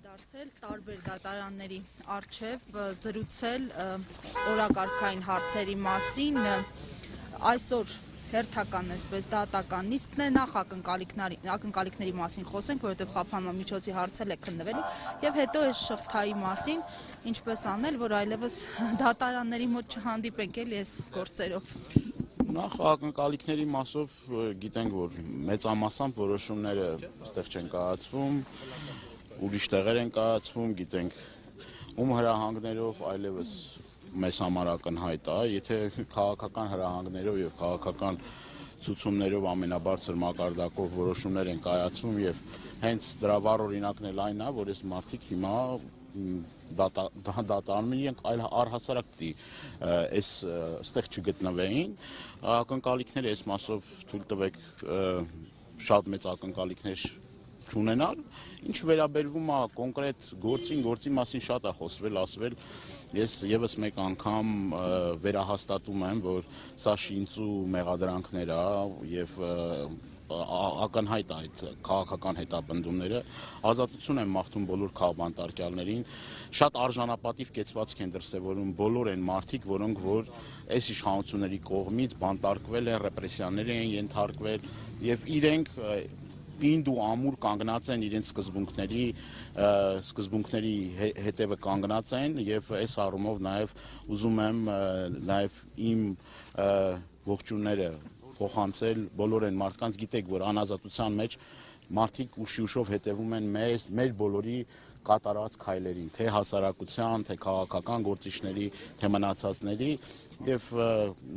Դարձել տարբեր դատարանների առջև զրուցել օրակարգային հարցերի մասին այսօր հերթական այսպես դատական նիստն է նախ ակնկալիքների մասին խոսենք, որովհետև խափանման միջոցի հարցել է քննվելու եւ հետո այս շղթայի մասին ինչպես անել, որ այլևս դատարանների մոտ չհանդիպենք էլի այս գործերով։ Նախ ակնկալիքների մասով գիտենք, որ մեծամասամբ որոշումները այստեղ չեն կայացվում, ուրիշ տեղեր են կայացվում, գիտենք ում հրահանգներով այլևս մեզ համար ակնհայտ է, եթե քաղաքական հրահանգներով եւ քաղաքական ցուցումներով ամենաբարձր մակարդակով որոշումներ են կայացվում եւ հենց դրա վառ օրինակն էլ այն է, որ այս մարդիկ հիմա դատարանում են այլ առհասարակ պիտի այստեղ չգտնվեին, ակնկալիքները այս մասով թույլ տվեք շատ մեծ ակնկալիքներ չունենալ, ինչ վերաբերվում է կոնկրետ գործի մասին շատ է խոսվել, ասվել, ես եւս մեկ անգամ վերահաստատում եմ, որ սա շինծու մեղադրանքներ է եւ ակնհայտ այդ քաղաքական հետապնդումները, ազատություն են մաղթում բոլոր քաղբանտարկյալներին, շատ արժանապատիվ կեցվածք են դրսևորում բոլոր այն մարդիկ, որոնք որ այս իշխանությունների կողմից բանտարկվել են, ռեպրեսիաների են ենթարկվել եւ իրենք պինդ ու ամուր կանգնած են իրենց սկզբունքների հետևը կանգնած են եւ այս առումով նաեւ ուզում եմ նաեւ իմ ողջունները փոխանցել բոլոր այն մարդկանց, գիտեք, որ անազատության մեջ մարդիկ ուշով հետևում են մեր բոլորի կատարած քայլերին, թե հասարակության, թե քաղաքական գործիչների, թե մնացածների եւ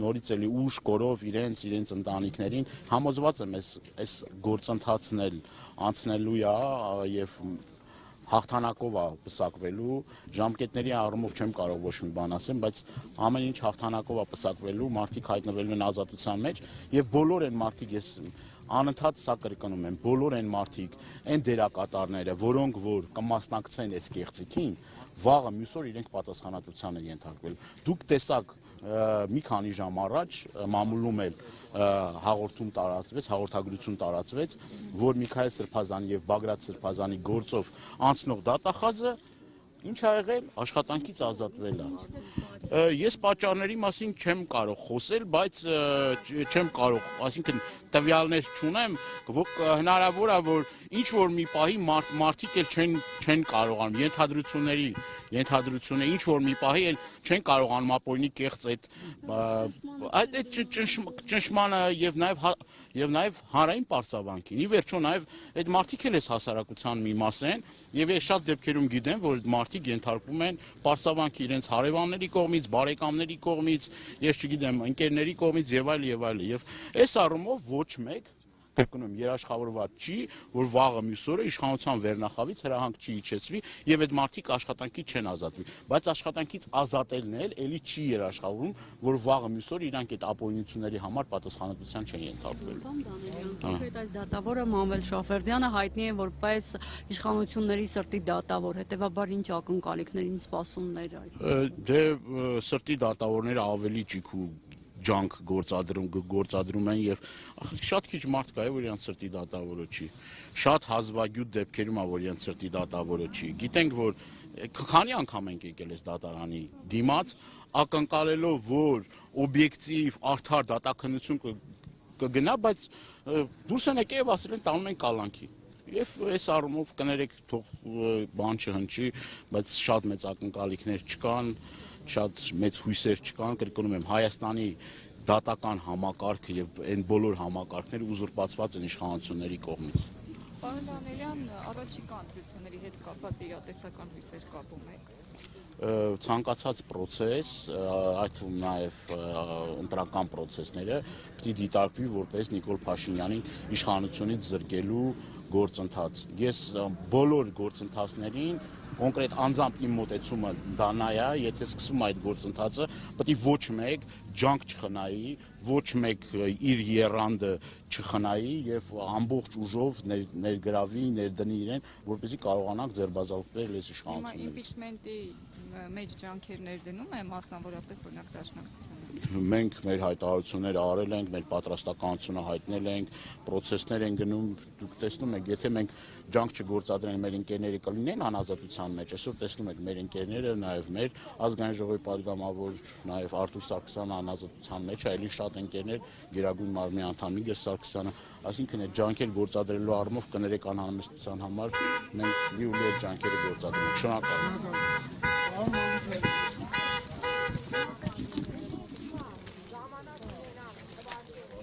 նորից էլի ուշ կորով իրենց ընտանիքներին համոզված եմ այս գործընթացն էլ անցնելու է եւ հաղթանակով է պսակվելու, ժամկետների առումով չեմ կարող ոչ մի բան ասեմ, բայց ամեն ինչ հաղթանակով է պսակվելու, մարդիկ հայտնվելու են ազատության մեջ եւ բոլոր այն մարդիկ ես անընդհատ սա կրկնում եմ, բոլոր այն մարդիկ, այն դերակատարները, որոնք որ կմասնակցեն այս կեղծիքին, վաղը մյուս օր իրենք պատասխանատվության են ենթարկվել։ Դուք տեսաք մի քանի ժամ առաջ մամուլում էլ հաղորդագրություն տարածվեց, որ Միքայել Սրբազանի եւ Բագրատ Սրբազանի գործով անցնող դատախազը ինչ ա եղել, աշխատանքից ազատվել է։ Ես պատճառների մասին չեմ կարող խոսել, բայց չեմ կարող, այսինքն տվյալներ չունեմ, հնարավոր է որ ինչ որ մի պահի մարդիկ էլ չեն կարողանում ենթադրությունների ինչ որ մի պահի էլ չեն կարողանում ապօրինի կեղծ այդ ճնշմանը եւ նաեւ հանրային պարսավանքին։ Ի վերջո նաեւ այդ մարդիկ էլ էս հասարակության մի մաս են եւ ես շատ դեպքերում գիտեմ, որ մարդիկ ենթարկվում են պարսավանքի իրենց հարևանների կողմից, բարեկամների կողմից, ես չգիտեմ, ընկերների կողմից եւ այլ եւ այս առումով ոչ մեկ կրկնում երաշխավորված չի, որ վաղը մյուս օրը իշխանության վերնախավից հրահանգ չի իջեցվի եւ այդ մարդիկ աշխատանքից չեն ազատվի, բայց աշխատանքից ազատելն էլ էլի չի երաշխավորում, որ վաղը մյուս օրը իրանք այդ ապօրինությունների համար պատասխանատվության չեն ենթարկվելու։ Կոնկրետ այս դատավորը Մանվել Շաֆերդյանը հայտնի է որպես իշխանությունների սրտի դատավոր, հետեւաբար ինչ ակնկալիքներին սպասումներ այս։ Դե սրտի դատավորները ավելի ճիք ու ջանք գործադրում են եւ շատ քիչ մարդ կա, որ իրենց սրտի դատավորը չի։ Շատ հազվագյուտ դեպքերում է, որ իրենց սրտի դատավորը չի։ Գիտենք, որ քանի անգամ ենք եկել այս դատարանի դիմաց, ակնկալելով, որ օբյեկտիվ, արդար դատաքննություն կգնա, բայց դուրս են եկել եւ ասել են տանում են կալանքի։ Եվ այս առումով կներեք, թող բան չհնչի, բայց շատ մեծ ակնկալիքներ չկան, շատ մեծ հույսեր չկան, կրկնում եմ, Հայաստանի դատական համակարգը եւ այն բոլոր համակարգները ուզուրպացված են իշխանությունների կողմից։ Պարոն Դանելյան, առաջիկա ընտրությունների հետ կապված իրատեսական հույսեր կապում եք։ Ցանկացած process, այդ թվում նաեւ ընտրական process-ները պիտի դիտարկվի որպես Նիկոլ Փաշինյանին իշխանությունից զրկելու գործընթաց։ Ես բոլոր գործընթացներին կոնկրետ անձամբ իմ մոտեցումը դա նա է, եթե սկսվում այդ գործընթացը, պետք է ոչ մեկ ջանք չխնայի, ոչ մեկ իր եռանդը չխնայի եւ ամբողջ ուժով ներգրավի, ներդնի իրեն, որպեսզի կարողանանք ձերբազատվել այս իշխանություններից։ Հիմա իմպիչմենտի մեջ ջանքեր ներդնում է մասնավորապես օրինակ Դաշնակցությունը։ Մենք մեր հայտարարությունները արել ենք, մեր պատրաստականությունը հայտնել ենք, process-ներ են գնում, դուք տեսնում եք, եթե մենք ջանք չգործադրեն մեր ընկերները կլինեն անազատության մեջ, այսօր տեսնում եք մեր ընկերները, նաև մեր ազգային ժողովի падգամավոր, նաև Արթուր Սարգսյանը անազատության մեջ է, այլի շատ ընկերներ, Գերագույն մարմնի անդամ Իգոր Սարգսյանը, այսինքն այդ ջանքեր գործադրելու առումով կներեք անհամեստության համար մենք լիուլի այդ ջանքերը գործադրենք։ Շնորհակալ եմ։